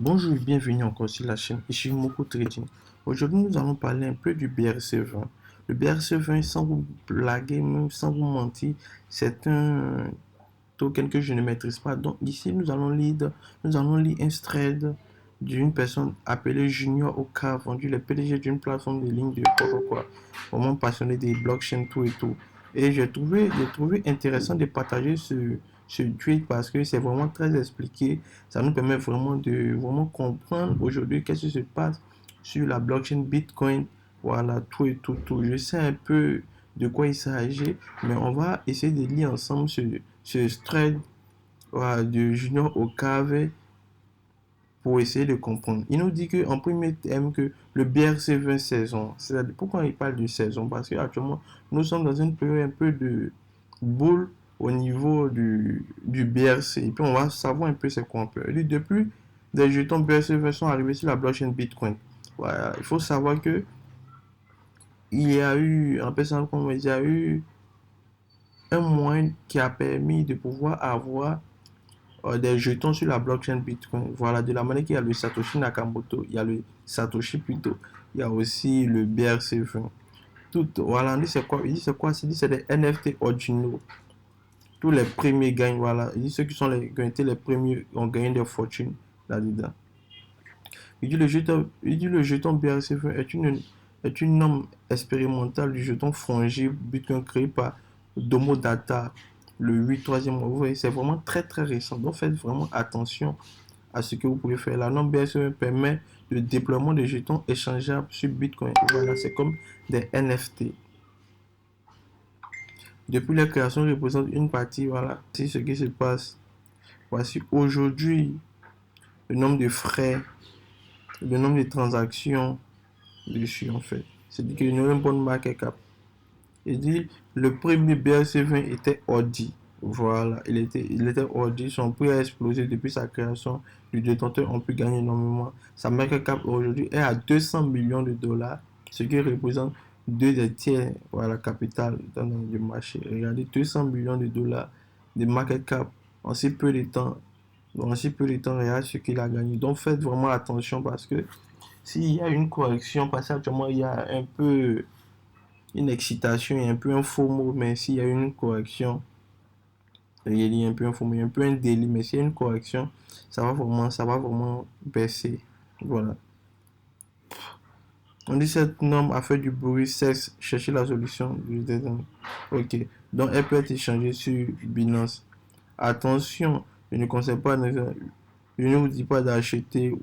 Bonjour et bienvenue encore sur la chaîne Ishimoku Trading. Aujourd'hui, nous allons parler un peu du BRC20. Le BRC20, sans vous blaguer, même sans vous mentir, c'est un token que je ne maîtrise pas. Donc ici, nous allons lire un thread d'une personne appelée Junior Oka, vendu le PDG d'une plateforme de ligne de quoi, vraiment passionné des blockchains, tout et tout. Et j'ai trouvé intéressant de partager ce tweet parce que c'est vraiment très expliqué. Ça nous permet vraiment de vraiment comprendre aujourd'hui qu'est-ce qui se passe sur la blockchain Bitcoin. Voilà, tout et tout, tout. Je sais un peu de quoi il s'agit, mais on va essayer de lire ensemble ce thread, voilà, de Junior Okave pour essayer de comprendre. Il nous dit que en premier terme que le BRC20 saison. C'est-à-dire, pourquoi il parle de saison? Parce qu'actuellement, nous sommes dans une période un peu de boule au niveau du BRC. Et puis on va savoir un peu c'est quoi un peu. Depuis, des jetons BRC20 sont arrivés sur la blockchain Bitcoin. Voilà. Il faut savoir que il y a eu, en personne comme il y a eu un moyen qui a permis de pouvoir avoir des jetons sur la blockchain Bitcoin. Voilà, de la manière qu'il y a le Satoshi Nakamoto, il y a le Satoshi plutôt, il y a aussi le BRC20. Tout, voilà, on dit c'est quoi? Il dit c'est quoi? Il dit c'est des NFT originaux. Tous les premiers gagnent, voilà. Il dit ceux qui sont les premiers ont gagné des fortunes là-dedans. Il dit le jeton BRC20 est une norme expérimentale du jeton fongible Bitcoin créé par Domo Data le 8 3e mois. Vous voyez, c'est vraiment très très récent. Donc faites vraiment attention à ce que vous pouvez faire. La norme BRC20 permet le déploiement de jetons échangeables sur Bitcoin. Voilà, c'est comme des NFT. Depuis la création représente une partie, voilà, c'est ce qui se passe. Voici aujourd'hui le nombre de frais, le nombre de transactions dessus en fait. C'est-à-dire qu'il y a une bonne market cap. Il dit le premier BRC20 était Audi. Voilà, il était Audi. Son prix a explosé depuis sa création. Les détenteurs ont pu gagner énormément. Sa market cap aujourd'hui est à 200 millions de dollars, ce qui représente deux des tiers, voilà, capital dans le marché. Regardez, 200 millions de dollars de market cap en si peu de temps. En si peu de temps, regardez ce qu'il a gagné. Donc faites vraiment attention parce que s'il y a une correction, parce qu'actuellement il y a un peu une excitation et un peu un faux mot, mais s'il y a une correction, il y a un peu un faux mot, il y a un peu un délit, mais s'il y a une correction, ça va vraiment baisser. Voilà. On dit cette norme a fait du bruit, cesse, chercher la solution du détail. Ok. Donc elle peut être échangée sur Binance. Attention, je ne conseille pas, je ne vous dis pas d'acheter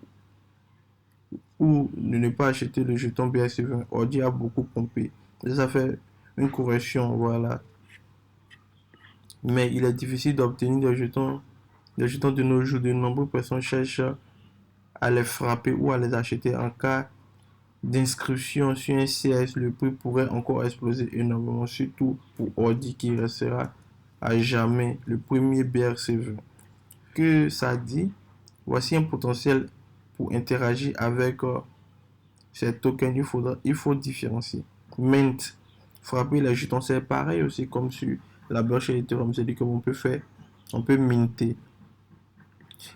ou de ne pas acheter le jeton BRC20. Audi a beaucoup pompé. Ça fait une correction, voilà. Mais il est difficile d'obtenir des jetons de nos jours. De nombreuses personnes cherchent à les frapper ou à les acheter. En cas d'inscription sur un CS, le prix pourrait encore exploser énormément, surtout pour Audi qui restera à jamais le premier BRC20. Que ça dit, voici un potentiel pour interagir avec ces tokens. Il faut différencier. Mint, frapper les jetons, c'est pareil aussi comme sur la blockchain Ethereum. C'est-à-dire qu'on peut minter.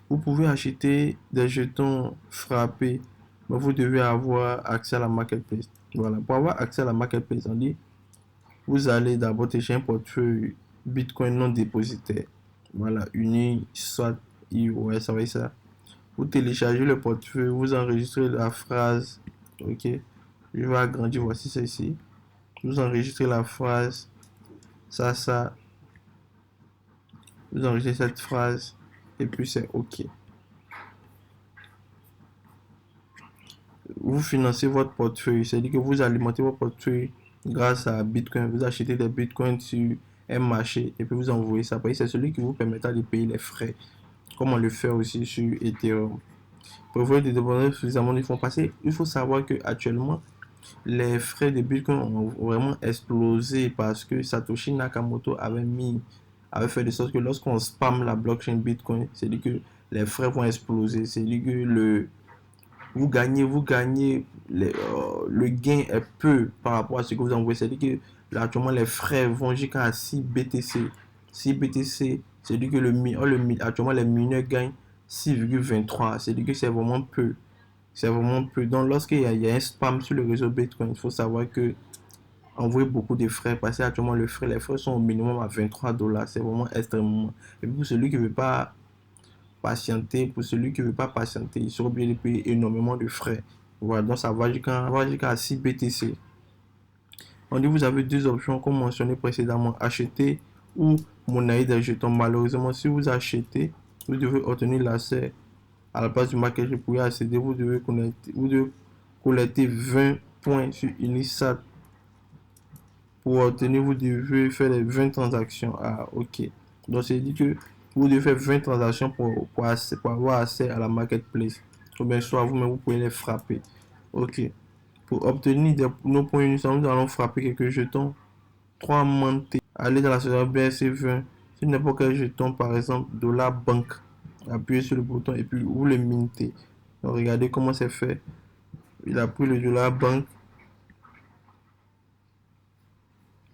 Vous pouvez acheter des jetons frappés, mais vous devez avoir accès à la marketplace. Voilà. Pour avoir accès à la marketplace, on dit, vous allez d'abord télécharger un portefeuille Bitcoin non dépositaire. Voilà, uni, soit, ouais, ça va être ça. Vous téléchargez le portefeuille, vous enregistrez la phrase. Ok, je vais agrandir, voici ceci. Vous enregistrez la phrase, ça. Vous enregistrez cette phrase, et puis c'est ok. Vous financez votre portefeuille, c'est-à-dire que vous alimentez votre portefeuille grâce à Bitcoin. Vous achetez des Bitcoins sur un marché et puis vous envoyez ça. C'est celui qui vous permettra de payer les frais, comme on le fait aussi sur Ethereum. Pour vous des dépendants suffisamment de fonds passés, il faut savoir que actuellement les frais de Bitcoin ont vraiment explosé parce que Satoshi Nakamoto avait fait de sorte que lorsqu'on spam la blockchain Bitcoin, c'est-à-dire que les frais vont exploser. C'est-à-dire que vous gagnez, le gain est peu par rapport à ce que vous envoyez. C'est-à-dire que là, actuellement, les frais vont jusqu'à 6 BTC. 6 BTC, c'est-à-dire que actuellement, les mineurs gagnent 6,23. C'est-à-dire que c'est vraiment peu. C'est vraiment peu. Donc, lorsqu'il y a un spam sur le réseau Bitcoin, il faut savoir que envoyer beaucoup de frais, parce qu'actuellement, les frais sont au minimum à 23 $. C'est vraiment extrêmement. Et pour celui qui ne veut pas patienter, il sera obligé de payer énormément de frais. Voilà, donc ça va jusqu'à 6 BTC. On dit vous avez deux options comme mentionné précédemment, acheter ou monnaie des jetons. Malheureusement, si vous achetez, vous devez obtenir l'accès à la place du market. Pour y accéder, vous devez collecter 20 points sur Unisat. Pour obtenir, vous devez faire les 20 transactions. Ah, ok. Donc, c'est dit que vous devez faire 20 transactions pour avoir accès à la marketplace. Ou bien soit vous-même, vous pouvez les frapper. Ok. Pour obtenir nos points Unisat, nous allons frapper quelques jetons. 3 monter. Allez dans la section BRC20. Sur n'importe quel jeton, par exemple, dollar banque. Appuyez sur le bouton et puis vous le mintez. Donc, regardez comment c'est fait. Il a pris le dollar banque.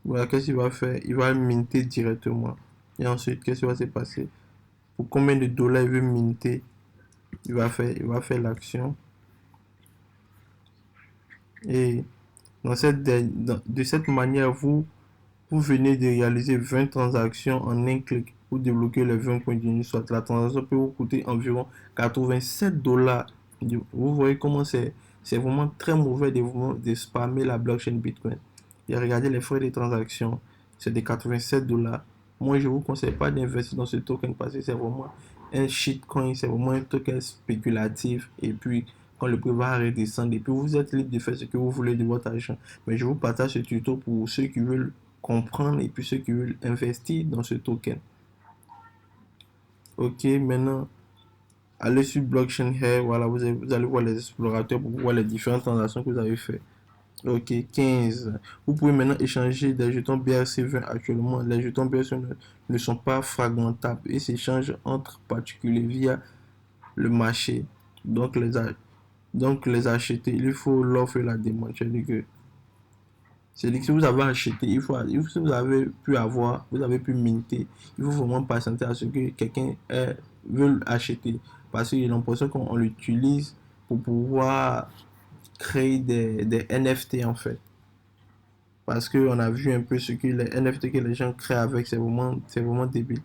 Voilà, qu'est-ce qu'il va faire? Il va minter directement. Et ensuite, qu'est-ce qui va se passer? Pour combien de dollars il veut minter? Il va faire l'action. Et de cette manière, vous venez de réaliser 20 transactions en un clic pour débloquer les 20 points d'Uniswap. La transaction peut vous coûter environ 87 $. Vous voyez comment c'est vraiment très mauvais de spammer la blockchain Bitcoin. Et regardez les frais de transaction, c'est de 87 $. Moi, je ne vous conseille pas d'investir dans ce token parce que c'est vraiment un shitcoin, c'est vraiment un token spéculatif. Et puis, quand le prix va redescendre, et puis vous êtes libre de faire ce que vous voulez de votre argent. Mais je vous partage ce tuto pour ceux qui veulent comprendre et puis ceux qui veulent investir dans ce token. Ok, maintenant, allez sur Blockchain Here. Voilà, vous allez voir les explorateurs pour voir les différentes transactions que vous avez fait. Ok, 15. Vous pouvez maintenant échanger des jetons BRC20. Actuellement, les jetons BRC20 ne sont pas fragmentables et s'échangent entre particuliers via le marché. Donc, les acheter, il faut l'offre et la demande. C'est-à-dire que si vous avez acheté, si vous avez pu minter, il faut vraiment patienter à ce que quelqu'un veuille acheter. Parce qu'il y a l'impression qu'on l'utilise pour pouvoir créer des NFT en fait. Parce qu'on a vu un peu ce que les NFT que les gens créent avec, c'est vraiment débile.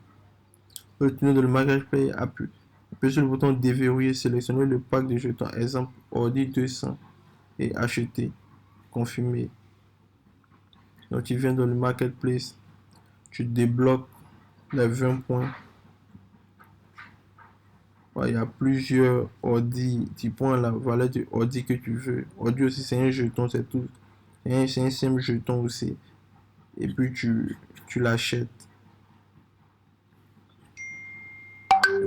Retournez dans le marketplace, appuyez sur le bouton déverrouiller, sélectionnez le pack de jetons, exemple Audi 200 et acheter, confirmer. Donc tu viens dans le marketplace, tu débloques les 20 points. Il y a plusieurs Audi, tu prends la valeur de Audi que tu veux. Audi aussi c'est un jeton, c'est tout. C'est un simple jeton aussi. Et puis tu l'achètes.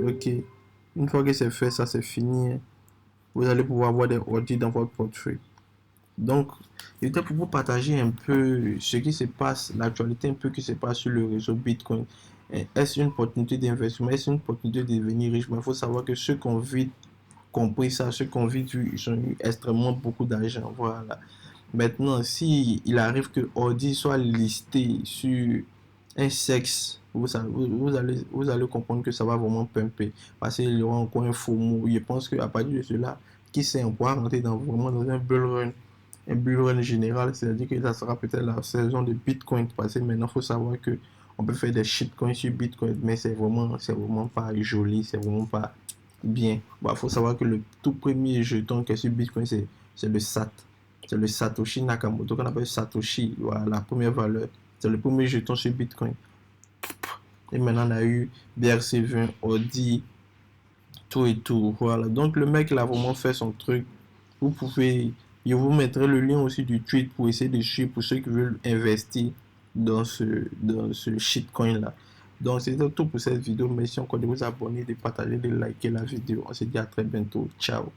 Ok. Une fois que c'est fait, ça c'est fini. Vous allez pouvoir avoir des Audi dans votre portefeuille. Donc, c'était pour vous partager un peu ce qui se passe, l'actualité un peu qui se passe sur le réseau Bitcoin. Est-ce une opportunité d'investissement? Est-ce une opportunité de devenir riche? Mais il faut savoir que ceux qui ont vite compris ça, ceux qui ont vite vu, ils ont eu extrêmement beaucoup d'argent. Voilà. Maintenant, si il arrive que Audi soit listé sur un sexe, vous allez comprendre que ça va vraiment pumper. Parce qu'il y aura encore un faux mot. Je pense qu'à partir de cela, qui sait, on pourra rentrer vraiment dans un bull run. Un bull run général, c'est-à-dire que ça sera peut-être la saison de Bitcoin. Parce que maintenant, il faut savoir que on peut faire des shitcoins sur Bitcoin, mais c'est vraiment pas joli, c'est vraiment pas bien. Il faut savoir que le tout premier jeton qui est sur Bitcoin, c'est le SAT. C'est le Satoshi Nakamoto qu'on appelle Satoshi. Voilà, la première valeur. C'est le premier jeton sur Bitcoin. Et maintenant, on a eu BRC20, Audi, tout et tout. Voilà. Donc, le mec, il a vraiment fait son truc. Vous pouvez, je vous mettrai le lien aussi du tweet pour essayer de suivre pour ceux qui veulent investir dans ce shitcoin là. Donc, c'est tout pour cette vidéo. Merci encore de vous abonner, de partager, de liker la vidéo. On se dit à très bientôt. Ciao.